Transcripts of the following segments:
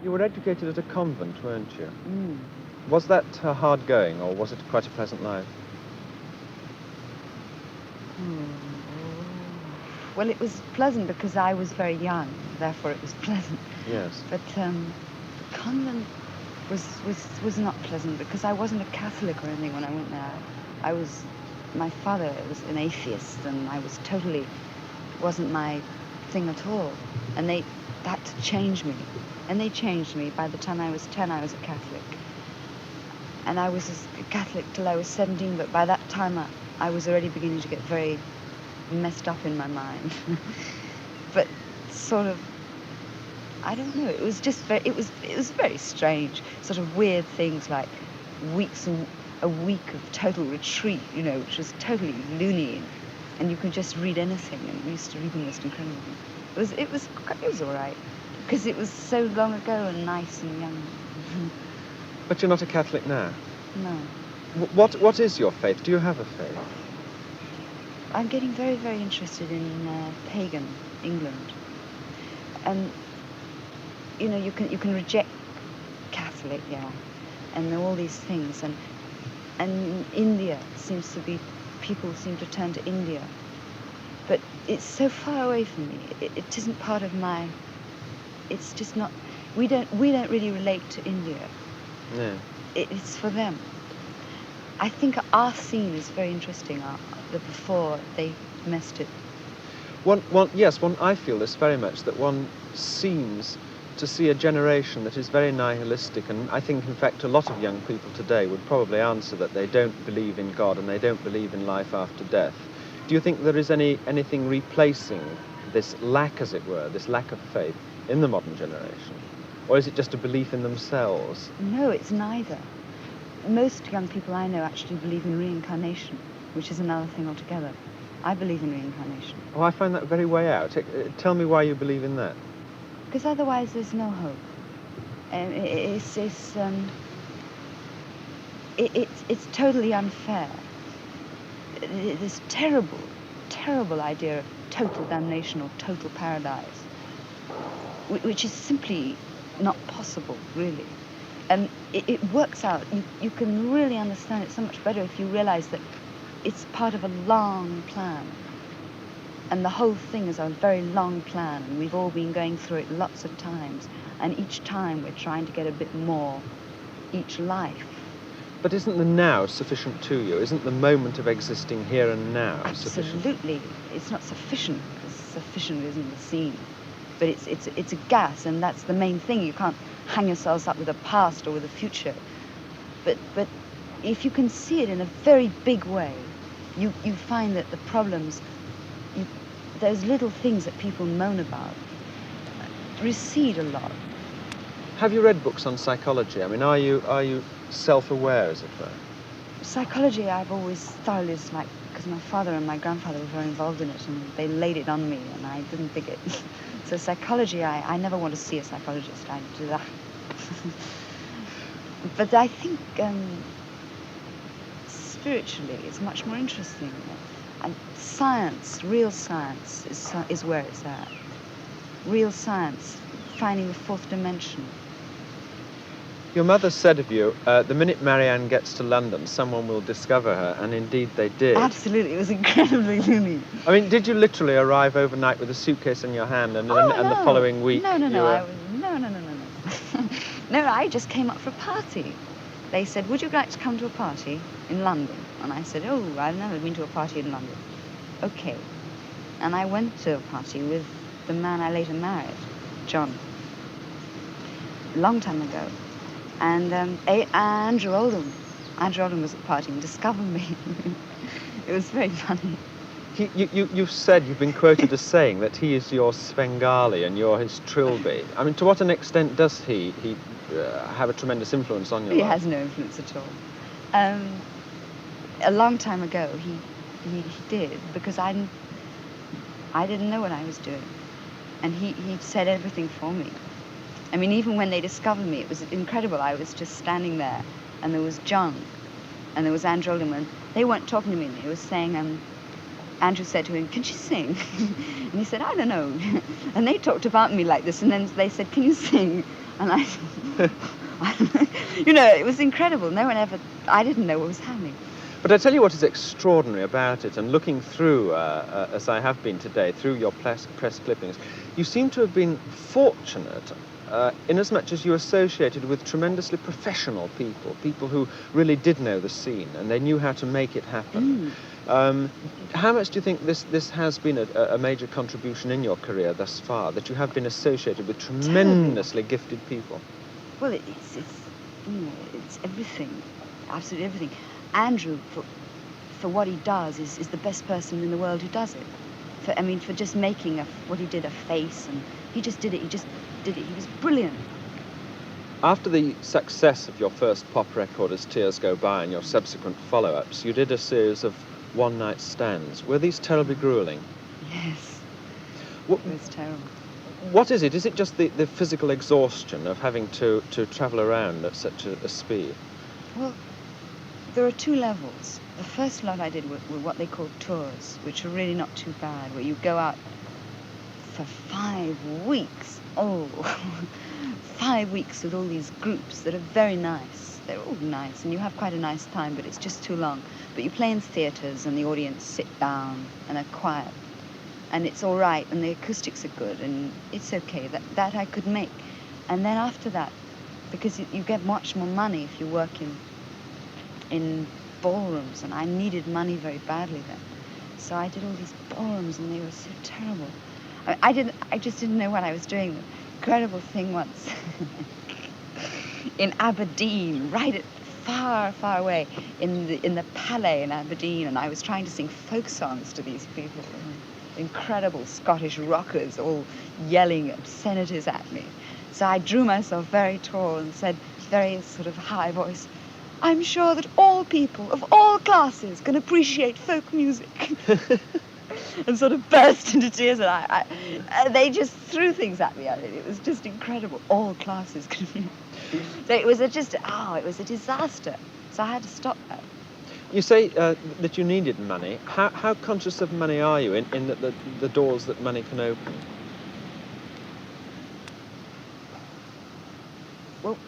You were educated at a convent, weren't you? Mm. Was that hard going, or was it quite a pleasant life? Well, it was pleasant because I was very young, therefore it was pleasant. Yes. But the convent was not pleasant because I wasn't a Catholic or anything when I went there. My father was an atheist, and I was totally, wasn't my thing at all. And they had to change me. And they changed me. By the time I was 10, I was a Catholic. And I was a Catholic till I was 17, but by that time I was already beginning to get very messed up in my mind. But sort of, I don't know, it was just very, it was very strange, sort of weird things like a week of total retreat, you know, which was totally loony, and you could just read anything, and we used to read the most incredible things. It was all right, because it was so long ago and nice and young. But you're not a Catholic now? No. What is your faith? Do you have a faith? I'm getting very, very interested in pagan England. And, you know, you can reject Catholic, yeah, and all these things. And India seems to be, people seem to turn to India. But it's so far away from me. It isn't part of my, it's just not, we don't really relate to India. No. It's for them. I think our scene is very interesting, before they messed it. Yes, I feel this very much, that one seems to see a generation that is very nihilistic, and I think, in fact, a lot of young people today would probably answer that they don't believe in God and they don't believe in life after death. Do you think there is anything replacing this lack, as it were, this lack of faith in the modern generation? Or is it just a belief in themselves? No, it's neither. Most young people I know actually believe in reincarnation, which is another thing altogether. I believe in reincarnation. Oh, I find that very way out. Tell me why you believe in that. Because otherwise there's no hope. And it's totally unfair. This terrible, terrible idea of total damnation or total paradise, which is simply not possible, really. And it works out. You can really understand it so much better if you realize that it's part of a long plan. And the whole thing is a very long plan, and we've all been going through it lots of times. And each time we're trying to get a bit more, each life. But isn't the now sufficient to you? Isn't the moment of existing here and now sufficient? Absolutely. It's not sufficient, because sufficient isn't the scene. But it's a gas, and that's the main thing. You can't hang yourselves up with the past or with the future. But if you can see it in a very big way, you find that the problems, those little things that people moan about, recede a lot. Have you read books on psychology? I mean, are you self-aware, as it were? Psychology I've always thoroughly disliked, because my father and my grandfather were very involved in it, and they laid it on me, and I didn't dig it. So psychology, I never want to see a psychologist. I do that. But I think spiritually it's much more interesting. And science, real science, is where it's at. Real science, finding the fourth dimension. Your mother said of you, the minute Marianne gets to London, someone will discover her, and indeed they did. Absolutely, it was incredibly loony. I mean, did you literally arrive overnight with a suitcase in your hand, and, no. and the following week? No. No. No, I just came up for a party. They said, would you like to come to a party in London? And I said, oh, I've never been to a party in London. Okay. And I went to a party with the man I later married, John, a long time ago. And Andrew Oldham was at the party and discovered me. It was very funny. You've said, you've been quoted as saying that he is your Svengali and you're his Trilby. I mean, to what an extent does he have a tremendous influence on your life? He has no influence at all. A long time ago, he did, because I didn't know what I was doing. And he said everything for me. I mean, even when they discovered me, it was incredible. I was just standing there, and there was John, and there was Andrew Oldham, and they weren't talking to me. They were saying, Andrew said to him, "Can she sing?" And he said, "I don't know." And they talked about me like this, and then they said, "Can you sing?" And I said, "I don't know." You know, it was incredible. No one ever, I didn't know what was happening. But I tell you what is extraordinary about it, and looking through, as I have been today, through your press clippings, you seem to have been fortunate inasmuch as you associated with tremendously professional people, people who really did know the scene and they knew how to make it happen. How much do you think this has been a major contribution in your career thus far, that you have been associated with tremendously gifted people? Well, it's you know, it's everything, absolutely everything. Andrew, for what he does, is the best person in the world who does it. For just making what he did, a face, and he just did it. He just did it. He was brilliant. After the success of your first pop record, As Tears Go By, and your subsequent follow-ups, you did a series of one-night stands. Were these terribly grueling? Yes. It was terrible. What is it? Is it just the physical exhaustion of having to travel around at such a speed? Well, there are two levels. The first lot I did were what they call tours, which are really not too bad, where you go out for 5 weeks. Oh, 5 weeks with all these groups that are very nice. They're all nice, and you have quite a nice time, but it's just too long. But you play in theatres, and the audience sit down and are quiet, and it's all right, and the acoustics are good, and it's okay. That I could make. And then after that, because you get much more money if you work in ballrooms, and I needed money very badly then. So I did all these ballrooms, and they were so terrible. I just didn't know what I was doing. The incredible thing once in Aberdeen, right at far away, in the Palais in Aberdeen, and I was trying to sing folk songs to these people, incredible Scottish rockers, all yelling obscenities at me. So I drew myself very tall and said, very sort of high voice, "I'm sure that all people of all classes can appreciate folk music." And sort of burst into tears, and they just threw things at me. It was just incredible. All classes can. So it was it was a disaster. So I had to stop that. You say that you needed money. How conscious of money are you in the doors that money can open? Well,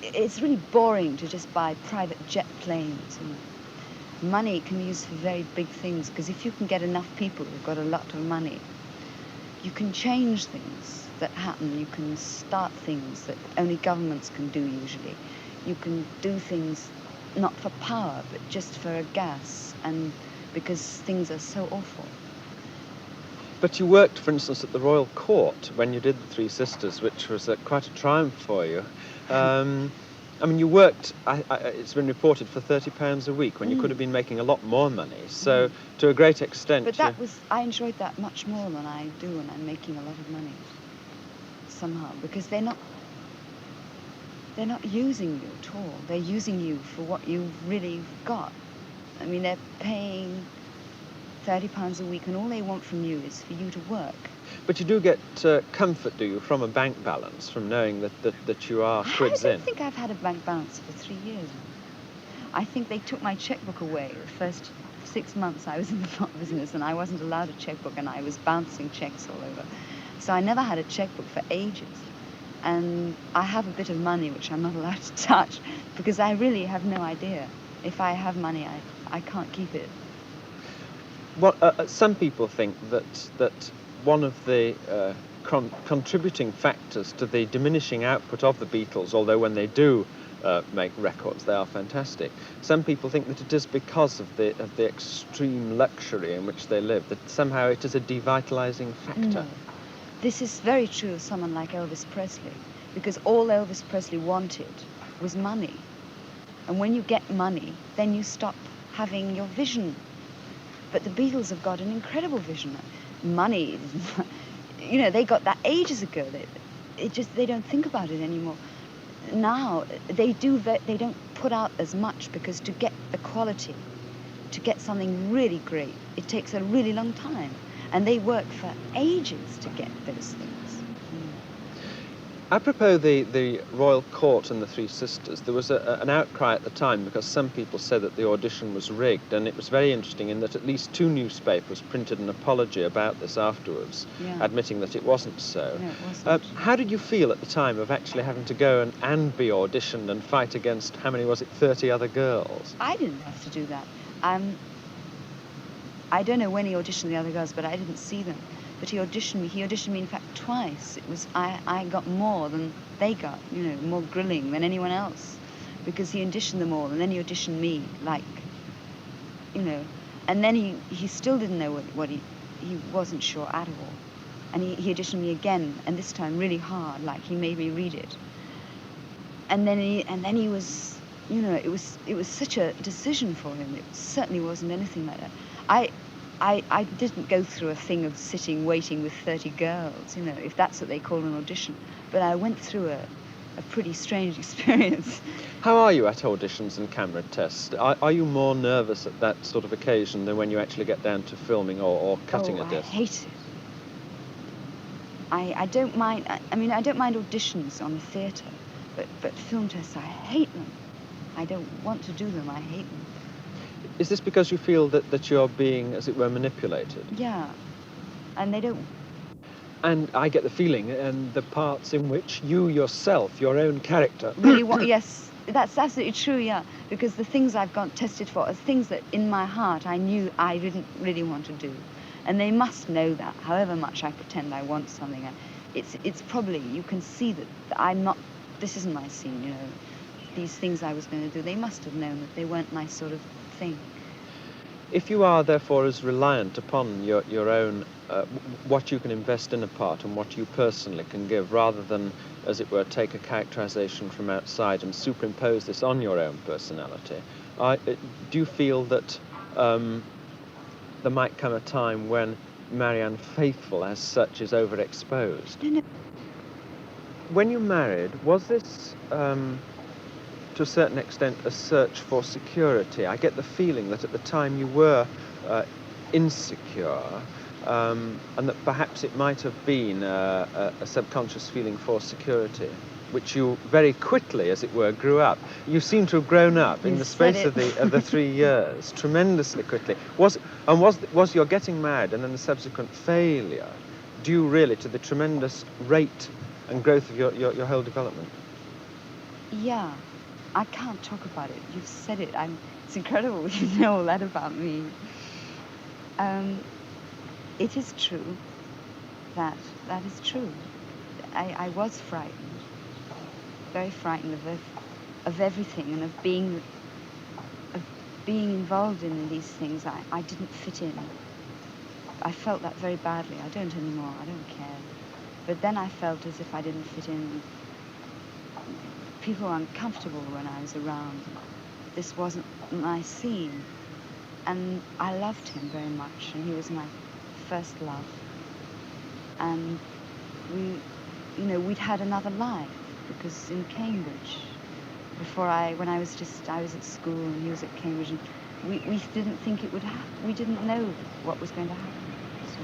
it's really boring to just buy private jet planes. Money can be used for very big things, because if you can get enough people who've got a lot of money, you can change things that happen. You can start things that only governments can do usually. You can do things not for power, but just for a gas, and because things are so awful. But you worked, for instance, at the Royal Court when you did The Three Sisters, which was quite a triumph for you. I mean, you worked, it's been reported, for £30 a week when you could have been making a lot more money. So, to a great extent... But I enjoyed that much more than I do when I'm making a lot of money, somehow, because they're not using you at all. They're using you for what you've really got. I mean, they're paying £30 a week, and all they want from you is for you to work. But you do get comfort, do you, from a bank balance, from knowing that you are quids in? I don't think I've had a bank balance for 3 years. I think they took my checkbook away the first 6 months I was in the pop business, and I wasn't allowed a checkbook, and I was bouncing checks all over. So I never had a checkbook for ages. And I have a bit of money which I'm not allowed to touch, because I really have no idea. If I have money, I can't keep it. Well, some people think that one of the contributing factors to the diminishing output of the Beatles, although when they do make records they are fantastic, some people think that it is because of the extreme luxury in which they live, that somehow it is a devitalizing factor. No. This is very true of someone like Elvis Presley, because all Elvis Presley wanted was money. And when you get money, then you stop having your vision. But the Beatles have got an incredible vision. Money, you know, they got that ages ago. They don't think about it anymore. Now they don't put out as much, because to get the quality, to get something really great, it takes a really long time, and they work for ages to get those things. Apropos the royal court and the three sisters, there was an outcry at the time because some people said that the audition was rigged, and it was very interesting in that at least 2 newspapers printed an apology about this afterwards, Yeah. admitting that it wasn't so. No, it wasn't. How did you feel at the time of actually having to go and be auditioned and fight against, how many was it, 30 other girls? I didn't have to do that. I don't know when he auditioned the other girls, but I didn't see them. But he auditioned me. He auditioned me, in fact, twice. It was I got more than they got, you know, more grilling than anyone else, because he auditioned them all, and then he auditioned me, like, you know, and then he still didn't know what he wasn't sure at all, and he auditioned me again, and this time really hard, like he made me read it, and then he was, you know, it was such a decision for him. It certainly wasn't anything like that. I didn't go through a thing of sitting waiting with 30 girls, you know, if that's what they call an audition. But I went through a pretty strange experience. How are you at auditions and camera tests? Are you more nervous at that sort of occasion than when you actually get down to filming or cutting a disc? I hate it. I don't mind. I mean, I don't mind auditions on the theatre, but film tests, I hate them. I don't want to do them. I hate them. Is this because you feel that you're being, as it were, manipulated? Yeah, and they don't. And I get the feeling, and the parts in which you yourself, your own character... Really want, yes, that's absolutely true, yeah. Because the things I've got tested for are things that in my heart I knew I didn't really want to do. And they must know that, however much I pretend I want something. It's probably, you can see that I'm not, this isn't my scene, you know. These things I was going to do, they must have known that they weren't my sort of thing. If you are, therefore, as reliant upon your own, what you can invest in a part and what you personally can give, rather than, as it were, take a characterization from outside and superimpose this on your own personality, do you feel that there might come a time when Marianne Faithfull, as such, is overexposed? No. When you married, was this... to a certain extent, a search for security? I get the feeling that at the time you were insecure, and that perhaps it might have been a subconscious feeling for security, which you very quickly, as it were, grew up. You seem to have grown up in the space of the 3 years, tremendously quickly. Was your getting married and then the subsequent failure due really to the tremendous rate and growth of your whole development? Yeah. I can't talk about it. You've said it. It's incredible you know all that about me. It is true. That is true. I was frightened. Very frightened of everything, and of being involved in these things. I didn't fit in. I felt that very badly. I don't anymore. I don't care. But then I felt as if I didn't fit in. People were uncomfortable when I was around. This wasn't my scene. And I loved him very much, and he was my first love. And we'd had another life, because in Cambridge, when I was at school and he was at Cambridge, and we didn't think it would happen. We didn't know what was going to happen. So.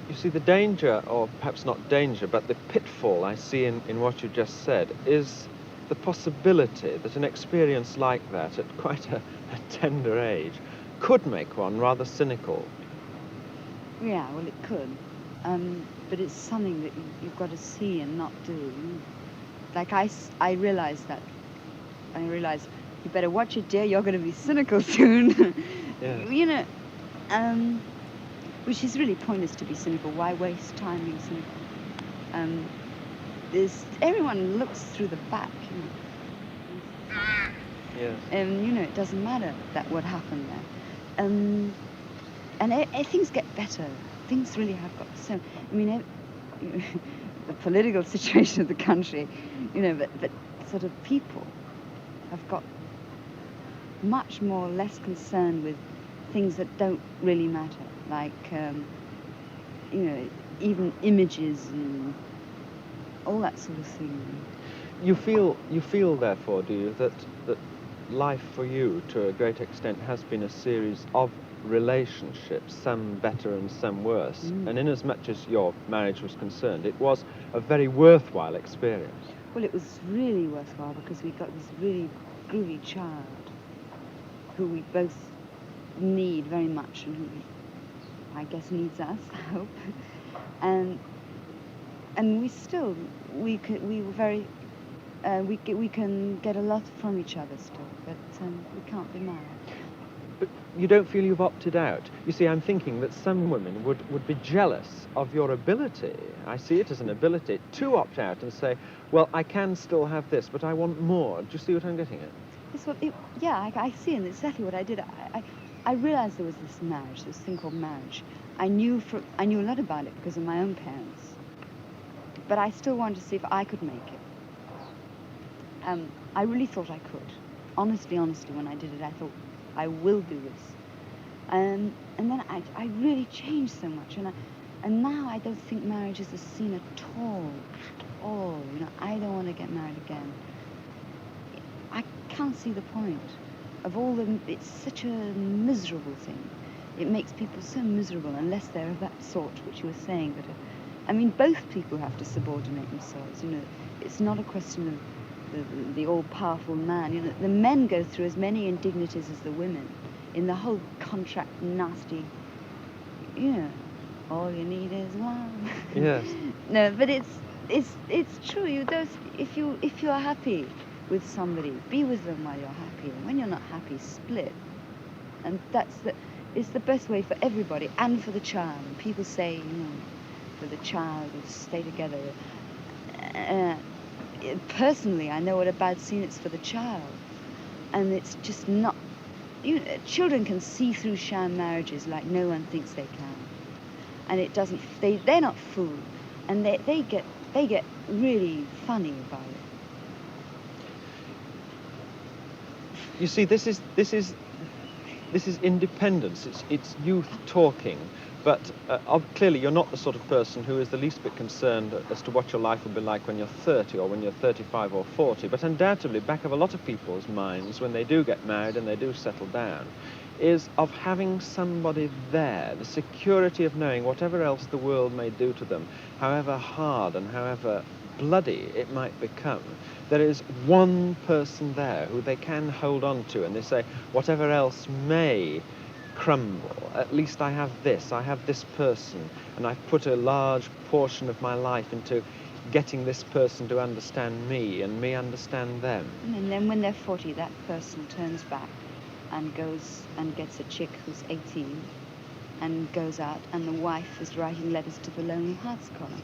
You see, the danger, or perhaps not danger, but the pitfall I see in what you just said is the possibility that an experience like that at quite a tender age could make one rather cynical. Yeah, well, it could. But it's something that you've got to see and not do. Like, I realized that. I realized, you better watch it, dear, you're going to be cynical soon. Yes. You know, which is really pointless to be cynical. Why waste time being cynical? Everyone looks through the back, you know. Yes. You know, it doesn't matter what happened there. And things get better. Things really have got so. I mean, the political situation of the country, you know, but sort of people have got much more less concerned with things that don't really matter, like you know, even images and all that sort of thing. You feel, therefore, do you, that life for you, to a great extent, has been a series of relationships, some better and some worse. And inasmuch as your marriage was concerned, it was a very worthwhile experience. Well, it was really worthwhile because we got this really groovy child who we both need very much and who I guess needs us, I hope. And we were very, we can get a lot from each other still, but we can't be married. But you don't feel you've opted out. You see, I'm thinking that some women would be jealous of your ability, I see it as an ability, to opt out and say, well, I can still have this, but I want more. Do you see what I'm getting at? It's what I see, and it's exactly what I did. I realized there was this marriage, this thing called marriage. I knew a lot about it because of my own parents, but I still wanted to see if I could make it. I really thought I could. Honestly, when I did it, I thought, I will do this. And then I really changed so much, and now I don't think marriage is a sin at all. You know, I don't want to get married again. I can't see the point of all the. It's such a miserable thing. It makes people so miserable unless they're of that sort, which you were saying. That, I mean, both people have to subordinate themselves. You know, it's not a question of the all-powerful man. You know, the men go through as many indignities as the women in the whole contract nasty. You know, all you need is one. Yes. No, but it's true. You don't. If you're happy with somebody, be with them while you're happy. And when you're not happy, split. And it's the best way for everybody and for the child. And people say, you know, for the child to stay together. Personally, I know what a bad scene it's for the child, and it's just not. You know, children can see through sham marriages like no one thinks they can, and it doesn't. They're not fooled, and they get really funny about it. You see, this is independence. It's youth talking, but clearly you're not the sort of person who is the least bit concerned as to what your life will be like when you're 30 or when you're 35 or 40. But undoubtedly, back of a lot of people's minds when they do get married and they do settle down, is of having somebody there, the security of knowing whatever else the world may do to them, however hard and however bloody it might become, there is one person there who they can hold on to, and they say, whatever else may crumble, at least I have this person, and I've put a large portion of my life into getting this person to understand me and me understand them. And then when they're 40, that person turns back and goes and gets a chick who's 18 and goes out, and the wife is writing letters to the Lonely Hearts column.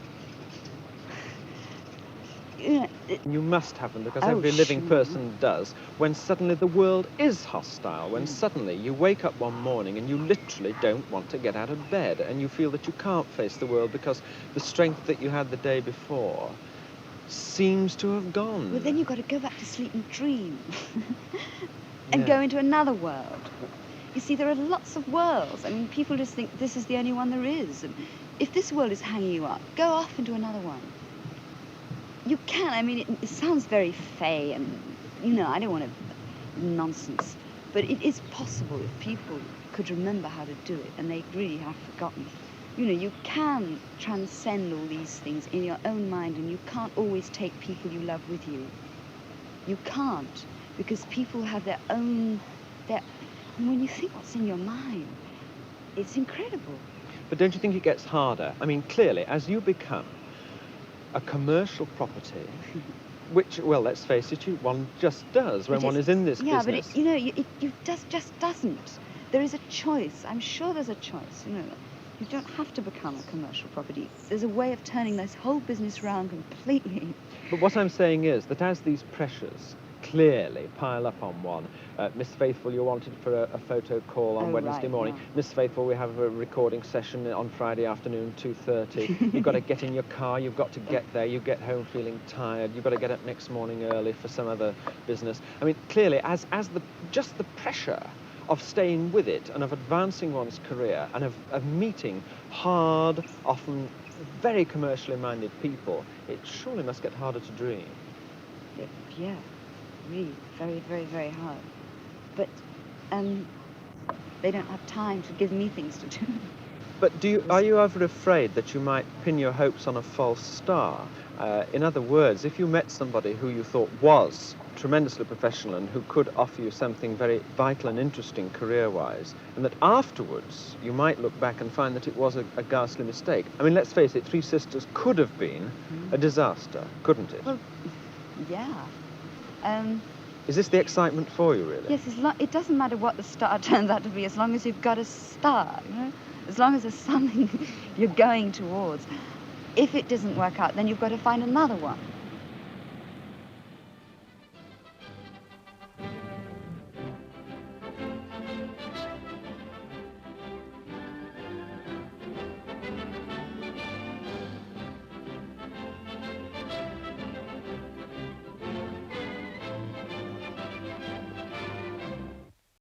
You must have them, because every living person does, when suddenly the world is hostile, when suddenly you wake up one morning and you literally don't want to get out of bed, and you feel that you can't face the world because the strength that you had the day before seems to have gone. Well, then you've got to go back to sleep and dream and go into another world. You see, there are lots of worlds. I mean, people just think this is the only one there is. And if this world is hanging you up, go off into another one. You can. I mean, it sounds very fey, and, you know, I don't want to nonsense, but it is possible if people could remember how to do it, and they really have forgotten. You know, you can transcend all these things in your own mind, and you can't always take people you love with you. You can't, because people have their own, and when you think what's in your mind, it's incredible. But don't you think it gets harder? I mean, clearly, as you become a commercial property, which, well, let's face it, one just does when one is in this business. Yeah, but you know, it just doesn't. There is a choice. I'm sure there's a choice. You know, you don't have to become a commercial property. There's a way of turning this whole business around completely. But what I'm saying is that as these pressures clearly pile up on one, Miss Faithfull, you're wanted for a photo call on Wednesday morning. Yeah. Miss Faithfull, we have a recording session on Friday afternoon, 2:30. You've got to get in your car, you've got to get there, you get home feeling tired, you've got to get up next morning early for some other business. I mean, clearly, as just the pressure of staying with it and of advancing one's career and of meeting hard, often very commercially minded people, it surely must get harder to dream. Yeah. Really, very, very, very hard. But they don't have time to give me things to do. But are you ever afraid that you might pin your hopes on a false star? In other words, if you met somebody who you thought was tremendously professional and who could offer you something very vital and interesting career-wise, and that afterwards you might look back and find that it was a ghastly mistake. I mean, let's face it, Three Sisters could have been a disaster, couldn't it? Well, yeah. Is this the excitement for you, really? Yes, it doesn't matter what the star turns out to be, as long as you've got a star, you know? As long as there's something you're going towards. If it doesn't work out, then you've got to find another one.